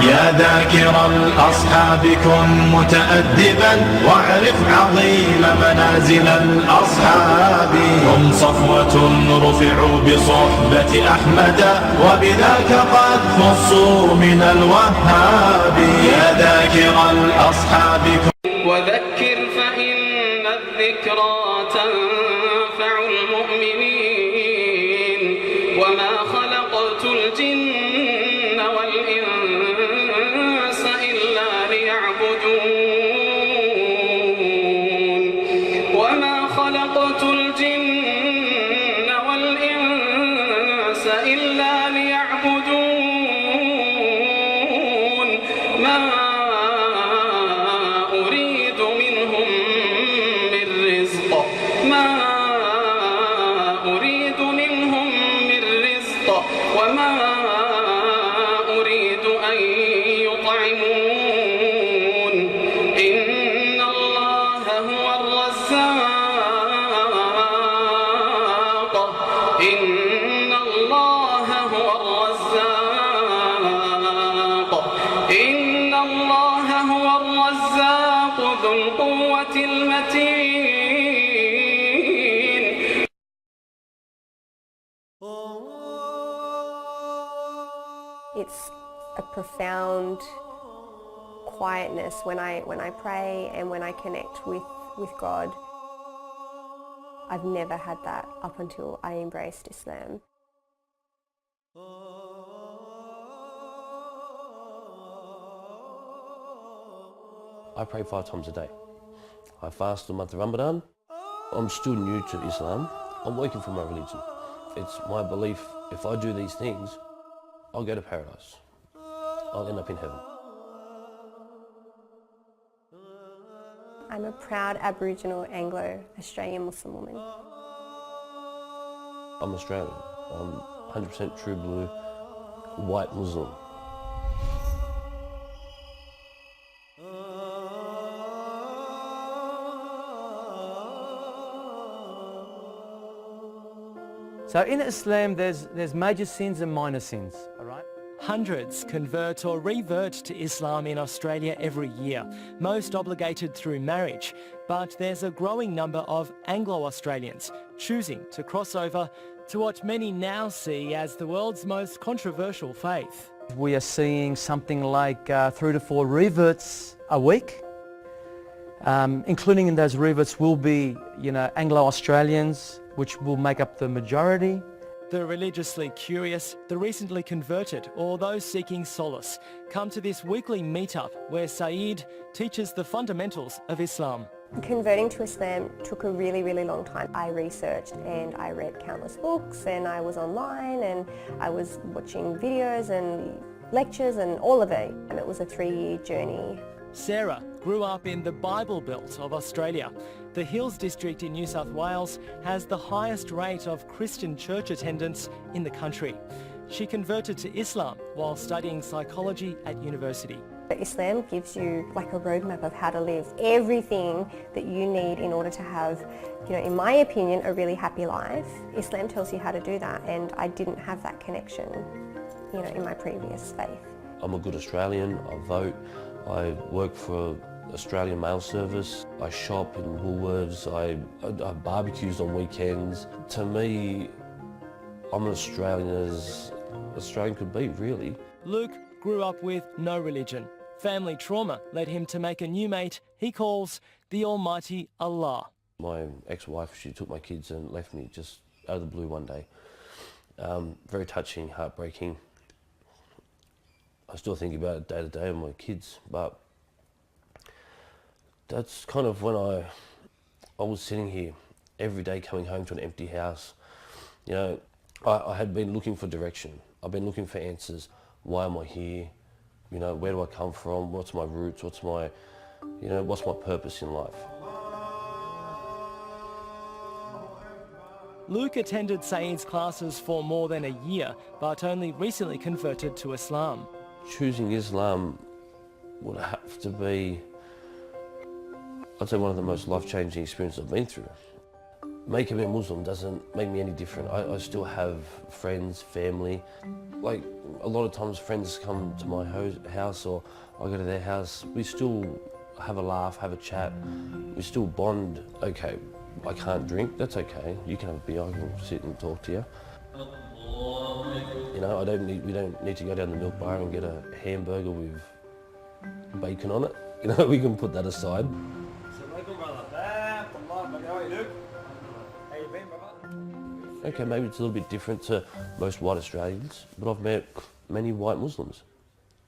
يا ذاكر الأصحاب كن متأدبا واعرف عظيم منازل الأصحاب. هم صفوة رفعوا بصحبة أحمد وبذاك قد خصوا من الوهاب. يا ذاكر الأصحاب وذكر فإن الذكرى تنفع المؤمنين وما خلقت الجن والإنس إلا ليعبدون وما خلقت الجن والإنس إلا ليعبدون ما أريد منهم من رزق وما أريد أن يطعمون إن الله هو الرزاق إن الله هو الرزاق ذو القوة المتين. It's a profound quietness when I pray and when I connect with God. I've never had that up until I embraced Islam. I pray 5 times a day. I fast the month of Ramadan. I'm still new to Islam. I'm working for my religion. It's my belief if I do these things, I'll go to paradise. I'll end up in heaven. I'm a proud Aboriginal Anglo-Australian Muslim woman. I'm Australian. I'm 100% true blue, white Muslim. So in Islam, there's major sins and minor sins, all right? Hundreds convert or revert to Islam in Australia every year, most obligated through marriage. But there's a growing number of Anglo-Australians choosing to cross over to what many now see as the world's most controversial faith. We are seeing something like 3 to 4 reverts a week. Including in those reverts will be, Anglo-Australians, which will make up the majority. The religiously curious, the recently converted, or those seeking solace come to this weekly meetup where Saeed teaches the fundamentals of Islam. Converting to Islam took a really, really long time. I researched and I read countless books and I was online and I was watching videos and lectures and all of it. And it was a 3-year journey. Sarah grew up in the Bible Belt of Australia. The Hills District in New South Wales has the highest rate of Christian church attendance in the country. She converted to Islam while studying psychology at university. Islam gives you like a roadmap of how to live, everything that you need in order to have, in my opinion, a really happy life. Islam tells you how to do that, and I didn't have that connection, in my previous faith. I'm a good Australian. I vote. I work for Australian Mail Service. I shop in Woolworths. I have barbecues on weekends. To me, I'm an Australian as Australian could be, really. Luke grew up with no religion. Family trauma led him to make a new mate he calls the Almighty Allah. My ex-wife, she took my kids and left me just out of the blue one day. Very touching, heartbreaking. I still think about it day to day with my kids, but that's kind of when I was sitting here every day coming home to an empty house. I had been looking for direction. I've been looking for answers. Why am I here? Where do I come from? What's my roots? What's my purpose in life? Luke attended Saeed's classes for more than a year, but only recently converted to Islam. Choosing Islam would have to be, I'd say, one of the most life-changing experiences I've been through. Making me a Muslim doesn't make me any different. I still have friends, family. Like, a lot of times friends come to my house or I go to their house. We still have a laugh, have a chat. We still bond. Okay, I can't drink, that's okay. You can have a beer, I can sit and talk to you. You know, we don't need to go down the milk bar and get a hamburger with bacon on it. You know, we can put that aside. Okay, maybe it's a little bit different to most white Australians, but I've met many white Muslims.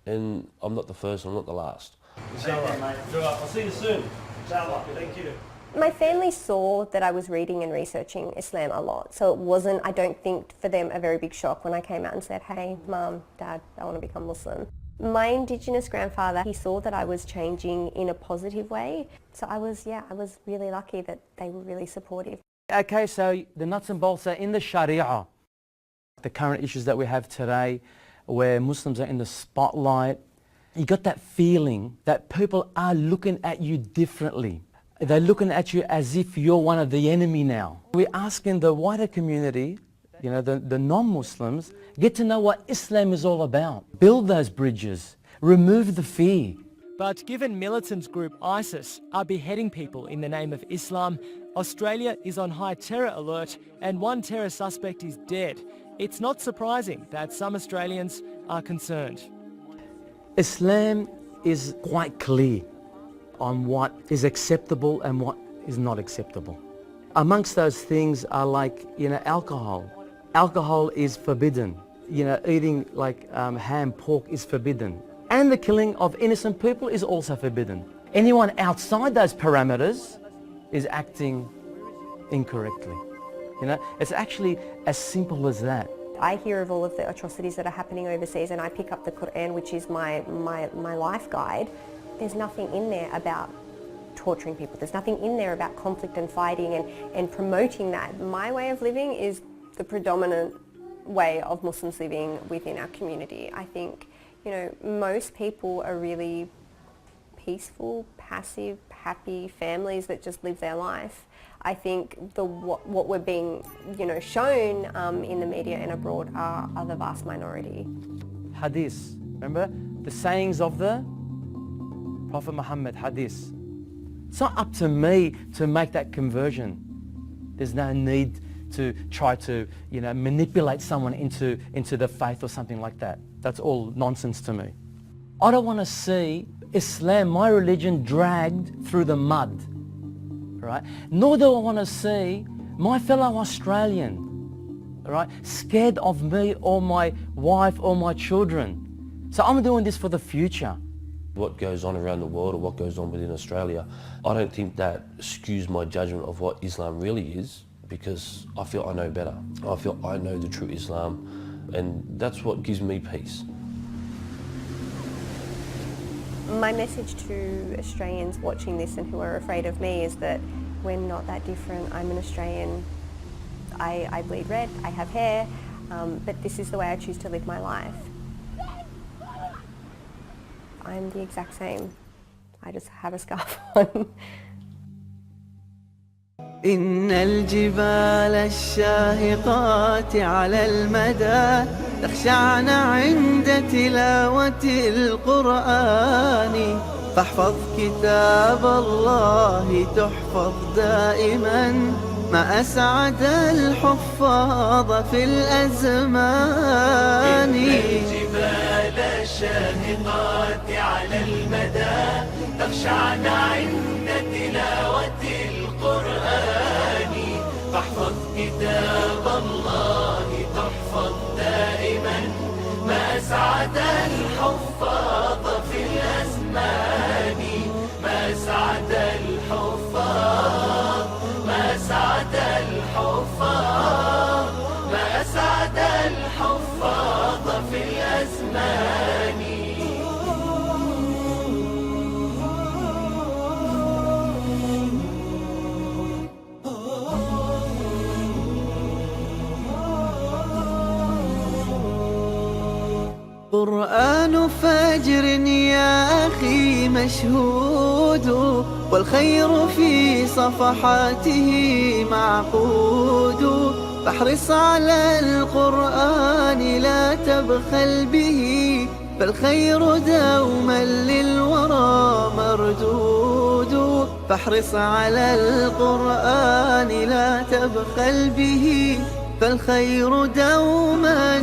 And I'm not the first, I'm not the last. Inshallah, mate. I'll see you soon. Inshallah, thank you. My family saw that I was reading and researching Islam a lot, so it wasn't, I don't think, for them a very big shock when I came out and said, hey, Mum, Dad, I want to become Muslim. My Indigenous grandfather, he saw that I was changing in a positive way, so I was really lucky that they were really supportive. Okay, so the nuts and bolts are in the Sharia. The current issues that we have today, where Muslims are in the spotlight, you got that feeling that people are looking at you differently. They're looking at you as if you're one of the enemy now. We're asking the wider community, you know, the non-Muslims, get to know what Islam is all about. Build those bridges. Remove the fear. But given militant group ISIS are beheading people in the name of Islam, Australia is on high terror alert and one terror suspect is dead. It's not surprising that some Australians are concerned. Islam is quite clear on what is acceptable and what is not acceptable. Amongst those things are like, you know, alcohol. Alcohol is forbidden. You know, eating like ham, pork is forbidden. And the killing of innocent people is also forbidden. Anyone outside those parameters is acting incorrectly. You know, it's actually as simple as that. I hear of all of the atrocities that are happening overseas and I pick up the Qur'aan, which is my life guide. There's nothing in there about torturing people. There's nothing in there about conflict and fighting and promoting that. My way of living is the predominant way of Muslims living within our community. I think, you know, most people are really peaceful, passive, happy families that just live their life. I think what we're being, you know, shown in the media and abroad are the vast minority. Hadith, remember the sayings of the Prophet Muhammad, hadith. It's not up to me to make that conversion. There's no need to try to, you know, manipulate someone into the faith or something like that. That's all nonsense to me. I don't want to see Islam, my religion, dragged through the mud, right? Nor do I want to see my fellow Australian, right, scared of me or my wife or my children. So I'm doing this for the future. What goes on around the world or what goes on within Australia, I don't think that skews my judgment of what Islam really is, because I feel I know better. I feel I know the true Islam, and that's what gives me peace. My message to Australians watching this and who are afraid of me is that we're not that different. I'm an Australian. I bleed red, I have hair, but this is the way I choose to live my life. I'm the exact same. I just have a scarf on. إن الجبال الشاهقات على المدى تخشعن عند تلاوة القرآن فاحفظ كتاب الله تحفظ دائما ما أسعد الحفاظ في الأزمان. إن الجبال الشاهقات على المدى تخشعن عند تلاوة القرآن فاحفظ كتاب الله تحفظ دائما ما أسعد الحفاظ في الأزمان ما أسعد الحفاظ ما أسعد الحفاظ ما أسعد الحفاظ في الأزمان. قرآن قرآن فجر يا أخي مشهود، والخير في صفحاته معقود. فاحرص على القرآن لا تبخل به، فالخير دوما للورى مردود. فاحرص على القرآن لا تبخل به، فالخير دوما